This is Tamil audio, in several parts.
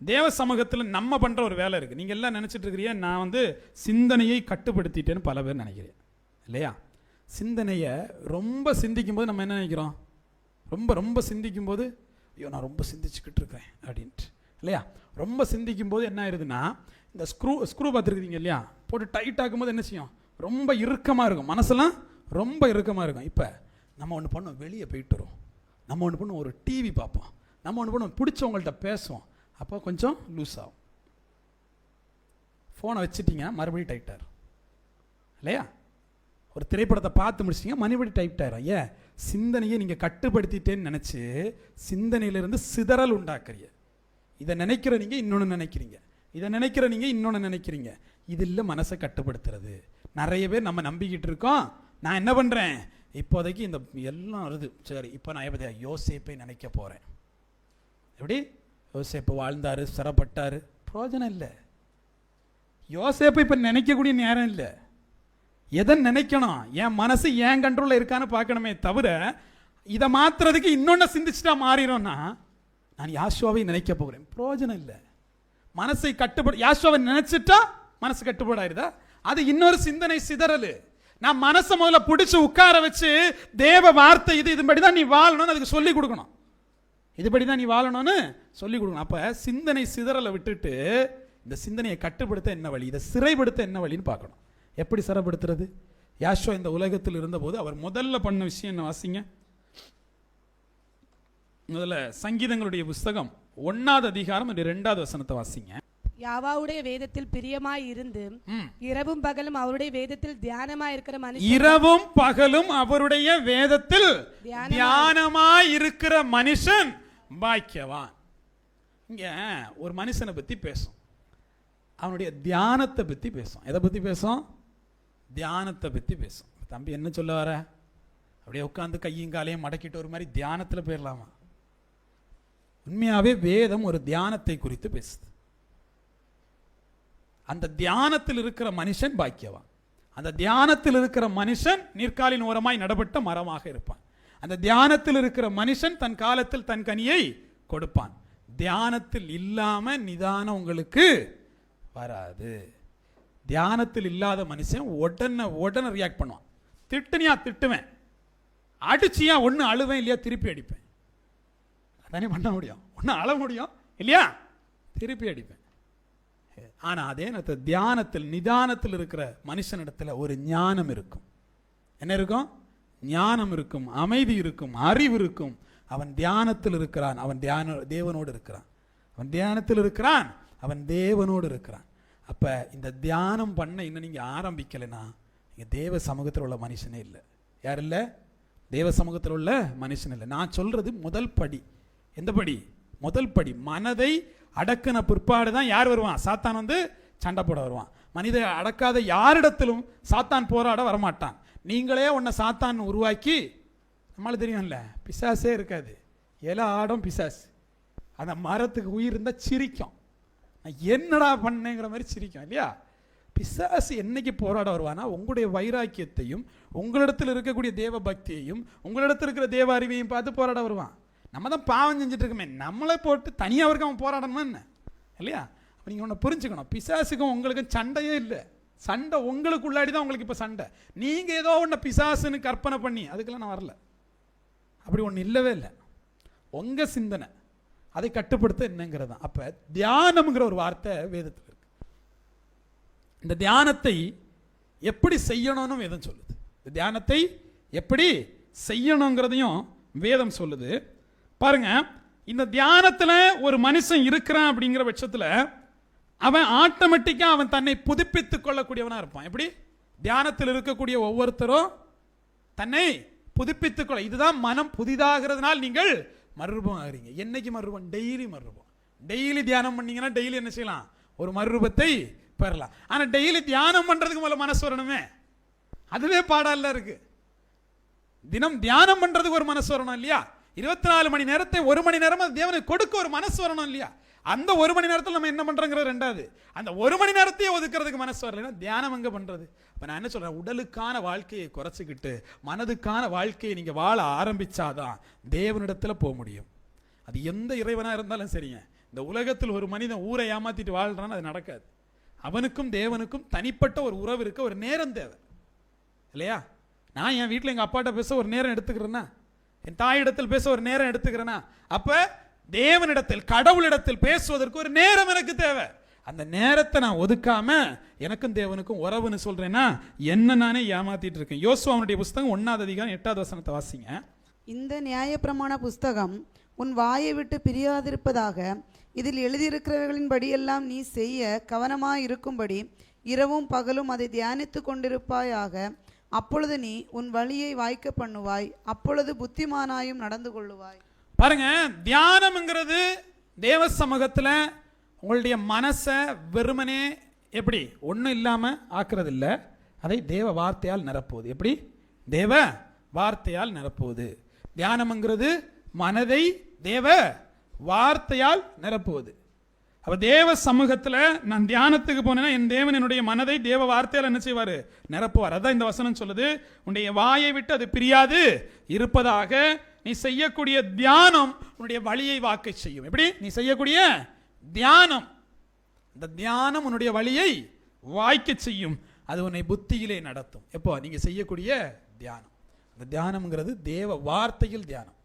தேவ சமூகத்தில் நம்ம பண்ணுற ஒரு வேலை இருக்குது. நீங்கள் எல்லாம் நினச்சிட்டு இருக்கிறீங்க நான் சிந்தனையை கட்டுப்படுத்திட்டேன்னு பல பேர் நினைக்கிறேன் இல்லையா? சிந்தனையை ரொம்ப சிந்திக்கும் போது நம்ம என்ன நினைக்கிறோம்? ரொம்ப ரொம்ப சிந்திக்கும் போது ஐயோ நான் ரொம்ப சிந்திச்சுக்கிட்டு இருக்கேன் அப்படின்ட்டு இல்லையா? ரொம்ப சிந்திக்கும் போது என்ன ஆயிடுதுன்னா, இந்த ஸ்க்ரூ பார்த்துருக்குறீங்க இல்லையா, போட்டு டைட் ஆகும்போது என்ன செய்யும்? ரொம்ப இறுக்கமாக இருக்கும், மனசெல்லாம் ரொம்ப இறுக்கமாக இருக்கும். இப்போ நம்ம ஒன்று பண்ணோம், வெளியே போயிட்டு வரும், நம்ம ஒன்று பண்ணுவோம், ஒரு டிவி பார்ப்போம், நம்ம ஒன்று பண்ணுவோம், பிடிச்சவங்கள்ட்ட பேசுவோம், அப்போ கொஞ்சம் லூஸ் ஆகும். ஃபோனை வச்சுட்டிங்க மறுபடியும் டைட்டார் இல்லையா? ஒரு திரைப்படத்தை பார்த்து முடிச்சிட்டிங்க மறுபடியும் டைட்டாயிரும். ஏன்? சிந்தனையை நீங்கள் கட்டுப்படுத்திட்டேன்னு நினச்சி சிந்தனையிலிருந்து சிதறல் உண்டாக்குறீங்க. இதை நினைக்கிற நீங்கள் இன்னொன்று நினைக்கிறீங்க, இதை நினைக்கிற நீங்கள் இன்னொன்று நினைக்கிறீங்க. இது இல்லை மனசை கட்டுப்படுத்துறது. நிறைய பேர் நம்ம நம்பிக்கிட்டு இருக்கோம். நான் என்ன பண்ணுறேன் இப்போதைக்கு, இந்த எல்லாம் வருது சரி, இப்போ நான் எப்போ யோசேப்பை நினைக்க போகிறேன். எப்படி? யோசேப்பு வாழ்ந்தார், சிறப்பட்டார், பிரயோஜனம் இல்லை. யோசேப்பை இப்போ நினைக்கக்கூடிய நேரம் இல்லை. எதை நினைக்கணும்? என் மனசு ஏன் கண்ட்ரோலில் இருக்கான்னு பார்க்கணுமே தவிர இதை மாற்றுறதுக்கு இன்னொன்று சிந்திச்சுட்டா மாறிடும்னா நான் யாஷோவை நினைக்க போகிறேன், பிரயோஜனம் இல்லை. மனசை யாஷோவை நினைச்சிட்டா மனசு கட்டுப்பாடாயிருதா? அது இன்னொரு சிந்தனை சிதறல். நான் மனசை முதல்ல பிடிச்சி உட்கார வச்சு தேவ வார்த்தை இதுபடி தான் நீ வாழணும்னு அதுக்கு சொல்லிக் கொடுக்கணும். இதுபடி தான் நீ வாழணும்னு சொல்லிக் கொடுக்கணும். அப்போ சிந்தனை சிதறலை விட்டுட்டு இந்த சிந்தனையை கட்டுப்படுத்த என்ன வழி, இதை சிறைப்படுத்த என்ன வழின்னு பார்க்கணும். எப்படி சிறைப்படுத்துறது? யாஷோ இந்த உலகத்தில் இருந்தபோது அவர் முதல்ல பண்ண விஷயம் என்ன? வாசிங்க முதல்ல சங்கீதங்களுடைய புஸ்தகம் 1வது அதிகாரம் 2வது வசனத்தை வாசிங்க. யாவாவுடைய வேதத்தில் பிரியமாய் இருந்து இரவும் பகலும் அவருடைய வேதத்தில் தியானமாய் இருக்கிற மனுஷன், இரவும் பகலும் அவருடைய வேதத்தில் தியானமாய் இருக்கிற மனுஷன் பாக்கியவான். இங்க ஒரு மனுஷனை பத்தி பேசும், அவனுடைய தியானத்தை பத்தி பேசும். எதை பத்தி பேசும்? தியானத்தை பத்தி பேசும். தம்பி என்ன சொல்ல வர? அப்படியே உட்காந்து கையும் காலையும் மடக்கிட்டு ஒரு மாதிரி தியானத்தில் போயிடலாமா? உண்மையாவே வேதம் ஒரு தியானத்தை குறித்து பேசுது. அந்த தியானத்தில் இருக்கிற மனுஷன் பாக்கியவான். அந்த தியானத்தில் இருக்கிற மனுஷன் நீர்க்காலின் ஓரமாய் நடப்பட்ட மரமாக இருப்பான். அந்த தியானத்தில் இருக்கிற மனுஷன் தன் காலத்தில் தன் கனியை கொடுப்பான். தியானத்தில் இல்லாம நிதானம் உங்களுக்கு வராது. தியானத்தில் இல்லாத மனுஷன் உடனே ரியாக்ட் பண்ணுவான். திட்டுனியா திட்டுவேன், அடிச்சியா ஒன்று அழுவேன் இல்லையா திருப்பி அடிப்பேன். அதானே பண்ண முடியும். ஒன்று அழ முடியும் இல்லையா, திருப்பி அடிப்பேன். ஆனால் அதே நேரத்தில் தியானத்தில் நிதானத்தில் இருக்கிற மனுஷனிடத்தில் ஒரு ஞானம் இருக்கும். என்ன இருக்கும்? ஞானம் இருக்கும், அமைதி இருக்கும், அறிவு இருக்கும். அவன் தியானத்தில் இருக்கிறான், அவன் தேவனோடு இருக்கிறான். அவன் தியானத்தில் இருக்கிறான், அவன் தேவனோடு இருக்கிறான். அப்போ இந்த தியானம் பண்ண இன்னும் நீங்கள் ஆரம்பிக்கலைன்னா நீங்கள் தேவ சமூகத்தில் உள்ள மனுஷனே இல்லை. யார் இல்லை? தேவ சமூகத்தில் உள்ள மனுஷன் இல்லை. நான் சொல்கிறது முதல் படி. எந்த படி? முதல் படி. மனதை அடக்கின பிற்பாடு தான் யார் வருவான்? சாத்தான் சண்டை போட வருவான். மனிதை அடக்காத யாரிடத்திலும் சாத்தான் போராட வரமாட்டான். நீங்களே உன்னை சாத்தான் உருவாக்கி, நம்மளுக்கு தெரியும்ல, பிசாசே இருக்காது, எல்லா ஆடும் பிசாசு. அந்த மரத்துக்கு உயிர் இருந்தால் சிரிக்கும், நான் என்னடா பண்ணேங்கிற மாதிரி சிரிக்கும் இல்லையா? பிசாசு என்னைக்கு போராட வருவானா? உங்களுடைய வைராக்கியத்தையும் உங்களிடத்தில் இருக்கக்கூடிய தேவ பக்தியையும் உங்களிடத்தில் இருக்கிற தேவ அறிவையும் பார்த்து போராட வருவான். நம்ம தான் பாவம் செஞ்சுட்டு இருக்கோமே, நம்மளை போட்டு தனியாக இருக்க அவன் போராடணுமா என்ன இல்லையா? அப்போ நீங்கள் ஒன்று புரிஞ்சுக்கணும், பிசாசுக்கும் உங்களுக்கும் சண்டையே இல்லை. சண்டை உங்களுக்குள்ளாடி தான் உங்களுக்கு இப்போ சண்டை. நீங்கள் ஏதோ ஒன்று பிசாசுன்னு கற்பனை பண்ணி அதுக்கெல்லாம் நான் வரல. அப்படி ஒன்று இல்லவே இல்லை. உங்கள் சிந்தனை அதை கட்டுப்படுத்த என்னங்கிறது தான். அப்போ தியானம்ங்கிற ஒரு வார்த்தை வேதத்தில் இருக்கு. இந்த தியானத்தை எப்படி செய்யணும்னு வேதம் சொல்லுது. இந்த தியானத்தை எப்படி செய்யணுங்கிறதையும் வேதம் சொல்லுது. பாருங்க, இந்த தியானத்தில் ஒரு மனுஷன் இருக்கிறான் அப்படிங்கிற பட்சத்தில் அவன் ஆட்டோமேட்டிக்காக அவன் தன்னை புதுப்பித்துக் கொள்ளக்கூடியவனாக இருப்பான். எப்படி? தியானத்தில் இருக்கக்கூடிய ஒவ்வொருத்தரும் தன்னை புதுப்பித்துக் கொள்ள. இதுதான் மனம் புதிதாகிறதுனால் நீங்கள் மறுரூபம் ஆகிறீங்க. என்னைக்கு மறுரூபம்? டெய்லி மறுரூபம். டெய்லி தியானம் பண்ணீங்கன்னா டெய்லி என்ன செய்யலாம்? ஒரு மறுரூபத்தை பெறலாம். ஆனால் டெய்லி தியானம் பண்ணுறதுக்கு முதல்ல மனசு வரணுமே, அதுவே பாடால இருக்கு. தினம் தியானம் பண்ணுறதுக்கு ஒரு மனசு வரணும் இல்லையா? 24 மணி நேரத்தை 1 மணி நேரம் தேவனுக்கு கொடுக்க ஒரு மனசு வரணும் இல்லையா? அந்த 1 மணி நேரத்தில் நம்ம என்ன பண்ணுறோங்கிற ரெண்டாவது. அந்த 1 மணி நேரத்தையே ஒதுக்கிறதுக்கு மனசு வரலைன்னா தியானம் எங்கே பண்ணுறது? இப்போ நான் என்ன சொல்கிறேன், உடலுக்கான வாழ்க்கையை குறைச்சிக்கிட்டு மனதுக்கான வாழ்க்கையை நீங்கள் வாழ ஆரம்பித்தாதான் தேவனிடத்தில் போக முடியும். அது எந்த இறைவனாக இருந்தாலும் சரிங்க, இந்த உலகத்தில் ஒரு மனிதன் ஊரை ஏமாத்திட்டு வாழ்றான்னு அது நடக்காது. அவனுக்கும் தேவனுக்கும் தனிப்பட்ட ஒரு உறவு இருக்க ஒரு நேரம் தேவை இல்லையா? நான் என் வீட்டில் எங்கள் அப்பாட்ட பேச ஒரு நேரம் எடுத்துக்கிறேன்னா, என் தாயிடத்தில் பேச ஒரு நேரம் எடுத்துக்கிறேன்னா, அப்ப தேவனிடத்தில் கடவுளிடத்தில் பேசுவதற்கு ஒரு நேரம் எனக்கு தேவை. அந்த நேரத்தை நான் ஒதுக்காம எனக்கும் தேவனுக்கும் உறவுன்னு சொல்றேன்னா என்ன நானே ஏமாத்திட்டு இருக்கேன். யோசுவாவுடைய புஸ்தகம் 1ஆம் அதிகாரம் 8வது வசனத்தை வாசிங்க. இந்த நியாயப்பிரமாண புஸ்தகம் உன் வாயை விட்டு பிரியாதிருப்பதாக, இதில் எழுதியிருக்கிறவர்களின் படியெல்லாம் நீ செய்ய கவனமாயிருக்கும்படி இரவும் பகலும் அதை தியானித்து கொண்டிருப்பாயாக. அப்பொழுது நீ உன் வழியை வாய்க்க பண்ணுவாய், அப்பொழுது புத்திமானாயும் நடந்து கொள்ளுவாய். பாருங்க, தியானம்ங்கிறது தேவ சமூகத்தில் உங்களுடைய மனசை வெறுமனே எப்படி ஒன்றும் இல்லாமல் ஆக்குறது இல்லை, அதை தேவ வார்த்தையால் நிரப்புவது. எப்படி? தேவ வார்த்தையால் நிரப்புவது. தியானம்ங்கிறது மனதை தேவ வார்த்தையால் நிரப்புவது. அப்ப தேவ சமூகத்தில் நான் தியானத்துக்கு போனேன்னா என் தேவன் என்னுடைய மனதை தேவ வார்த்தையால் என்ன செய்வார்? நிரப்புவார். அதான் இந்த வசனம் சொல்லுது, உன்னுடைய வாயை விட்டு அது பிரியாது இருப்பதாக, நீ செய்யக்கூடிய தியானம் உன்னுடைய வழியை வாக்கை செய்யும். எப்படி? நீ செய்யக்கூடிய தியானம், இந்த தியானம் உன்னுடைய வழியை வாய்க்க செய்யும், அது உன்னை புத்தியிலே நடத்தும். எப்போ? நீங்க செய்யக்கூடிய தியானம். இந்த தியானம்ங்கிறது தேவ வார்த்தையில் தியானம்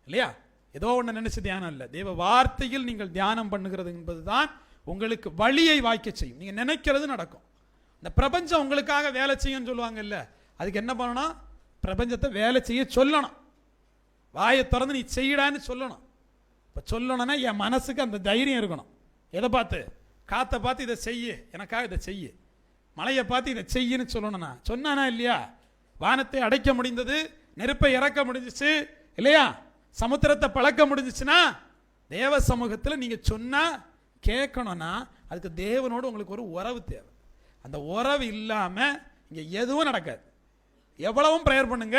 இல்லையா? ஏதோ ஒன்று நினைச்சு தியானம் இல்லை, தேவ வார்த்தையில் நீங்கள் தியானம் பண்ணுகிறது என்பதுதான் உங்களுக்கு வழியை வாய்க்க செய்யும். நீங்க நினைக்கிறது நடக்கும். இந்த பிரபஞ்சம் உங்களுக்காக வேலை செய்யும் சொல்லுவாங்க இல்ல, அதுக்கு என்ன பண்ணணும்? பிரபஞ்சத்தை வேலை செய்ய சொல்லணும். வாயை திறந்து நீ செய்யடான்னு சொல்லணும். இப்போ சொல்லணும்னா என் மனசுக்கு அந்த தைரியம் இருக்கணும். எதை பார்த்து? காற்றை பார்த்து இதை செய்ய, எனக்காக இதை செய்ய. மலையை பார்த்து இதை செய்யன்னு சொல்லணும்னா சொன்னானா இல்லையா? வானத்தை அடைக்க முடிந்தது, நெருப்பை இறக்க முடிஞ்சிச்சு இல்லையா? சமுத்திரத்தை பழக்க முடிஞ்சிச்சுன்னா தேவ சமூகத்தில் நீங்க சொன்னா கேட்கணும்னா அதுக்கு தேவனோடு உங்களுக்கு ஒரு உறவு தேவை. அந்த உறவு இல்லாம இங்க எதுவும் நடக்காது. எவ்வளவும் ப்ரேயர் பண்ணுங்க,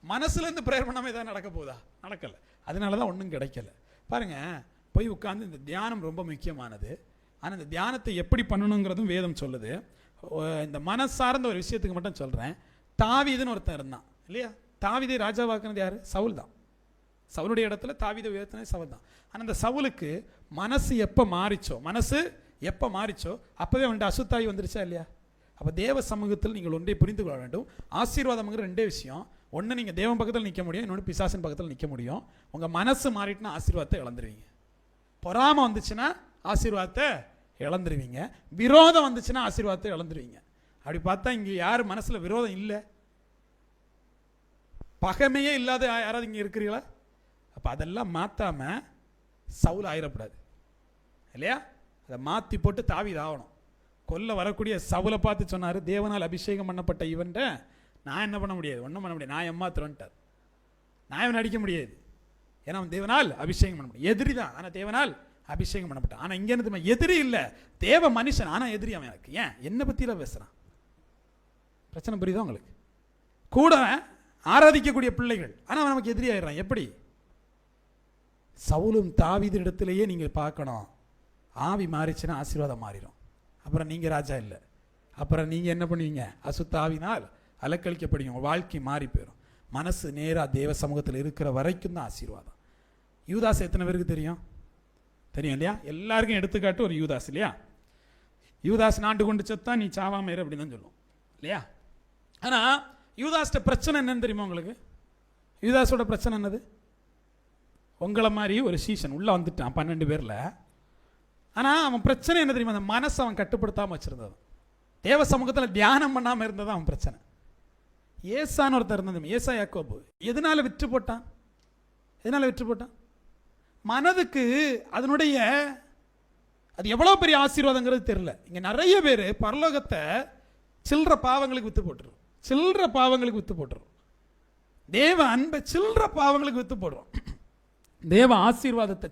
மனசுல இருந்து ப்ரேயர் பண்ணாம ஏதாவது நடக்க போதா? நடக்கல. அதனாலதான் ஒன்றும் கிடைக்கல. பாருங்க, போய் உட்கார்ந்து இந்த தியானம் ரொம்ப முக்கியமானது. ஆனால் இந்த தியானத்தை எப்படி பண்ணணுங்கிறதும் வேதம் சொல்லுது. இந்த மனசார்ந்த ஒரு விஷயத்துக்கு மட்டும் சொல்றேன். தாவீதுன்னு ஒருத்தன் இருந்தான் இல்லையா? தாவீதை ராஜாவாக்குனது யாரு? சவுல் தான். சவுலுடைய இடத்துல தாவீதை உயர்த்தினது சவுல் தான். ஆனால் அந்த சவுலுக்கு மனசு எப்போ மாறிச்சோ அப்பவே அவன்கிட்ட அசுத்தாய் வந்துருச்சா இல்லையா? அப்போ தேவ சமூகத்தில் நீங்கள் ஒன்றை புரிந்து கொள்ள வேண்டும். ஆசீர்வாதம்ங்கிற ரெண்டே விஷயம். ஒன்று நீங்கள் தேவன் பக்கத்தில் நிற்க முடியும், இன்னொன்று பிசாசின் பக்கத்தில் நிற்க முடியும். உங்கள் மனசு மாறிட்டுனா ஆசீர்வாதத்தை இழந்துருவீங்க. பொறாமை வந்துச்சுன்னா ஆசீர்வாதத்தை இழந்துருவீங்க. விரோதம் வந்துச்சுன்னா ஆசீர்வாதத்தை இழந்துருவீங்க. அப்படி பார்த்தா இங்கே யார் மனசில் விரோதம் இல்லை, பகைமையே இல்லாத யாராவது இங்கே இருக்கிறீங்களா? அப்போ அதெல்லாம் மாற்றாம சவுல் ஆயிடக்கூடாது இல்லையா? அதை மாற்றி போட்டு தாவீது ஆகணும். கொல்ல வரக்கூடிய சவுலை பார்த்து சொன்னார், தேவனால் அபிஷேகம் பண்ணப்பட்ட இவன்ட்ட நான் என்ன பண்ண முடியாது, ஒன்றும் பண்ண முடியாது, நான் ஏமாத்துறேன்ட்டார். நான் இவன் அடிக்க முடியாது, ஏன்னா அவன் தேவனால் அபிஷேகம் பண்ண முடியும். எதிரி தான், ஆனால் தேவனால் அபிஷேகம் பண்ணப்பட்டான். ஆனால் இங்கே இருந்து எதிரி இல்லை, தேவ மனுஷன், ஆனால் எதிரி அவன். எனக்கு ஏன் என்னை பற்றிலாம் பேசுகிறான்? பிரச்சனை புரியுதா உங்களுக்கு? கூட ஆராதிக்கக்கூடிய பிள்ளைகள், ஆனால் நமக்கு எதிரி ஆயிடுறான். எப்படி? சவுலும் தாவீது இடத்திலேயே நீங்கள் பார்க்கணும். ஆவி மாறிச்சுன்னா ஆசீர்வாதம் மாறிடும். அப்புறம் நீங்கள் ராஜா இல்லை, அப்புறம் நீங்கள் என்ன பண்ணுவீங்க? அசுத்தாவினால் அலக்கழிக்கப்படுவீங்க. உங்கள் வாழ்க்கை மாறி போயிடும். மனசு நேராக தேவ சமூகத்தில் இருக்கிற வரைக்கும் தான் ஆசீர்வாதம். யூதாஸ் எத்தனை பேருக்கு தெரியும் இல்லையா? எல்லாருக்கும் எடுத்துக்காட்டு ஒரு யூதாஸ் இல்லையா? யூதாஸ் நாண்டு கொண்டு செத்தா நீ சாவாம இரு அப்படின்னு தான் சொல்லுவோம் இல்லையா? ஆனால் யூதாஸ்ட பிரச்சனை என்னன்னு தெரியுமா உங்களுக்கு? யூதாஸோட பிரச்சனை என்னது? உங்களை மாதிரி ஒரு சீசன் உள்ள வந்துட்டான் 12 பேர்ல. ஆனால் அவன் பிரச்சனை என்ன தெரியுமா? அந்த மனசை அவன் கட்டுப்படுத்தாமல் வச்சிருந்தது. தேவ சமூகத்தில் தியானம் பண்ணாமல் இருந்தது அவன் பிரச்சனை. ஏசான்னு ஒருத்தர் இருந்தது, ஏசா யாக்கோபு. எதனால விற்று போட்டான்? மனதுக்கு அதனுடைய அது எவ்வளோ பெரிய ஆசீர்வாதங்கிறது தெரியல. இங்கே நிறைய பேர் பரலோகத்தை சில்லற பாவங்களுக்கு விற்று போட்டுரும். தேவ அன்பை சில்லற பாவங்களுக்கு விற்று போடுறோம். தேவ ஆசீர்வாதத்தை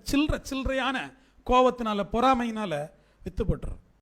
சில்லறையான கோபத்தினால பொறாமையினால விற்று போட்டுரும்.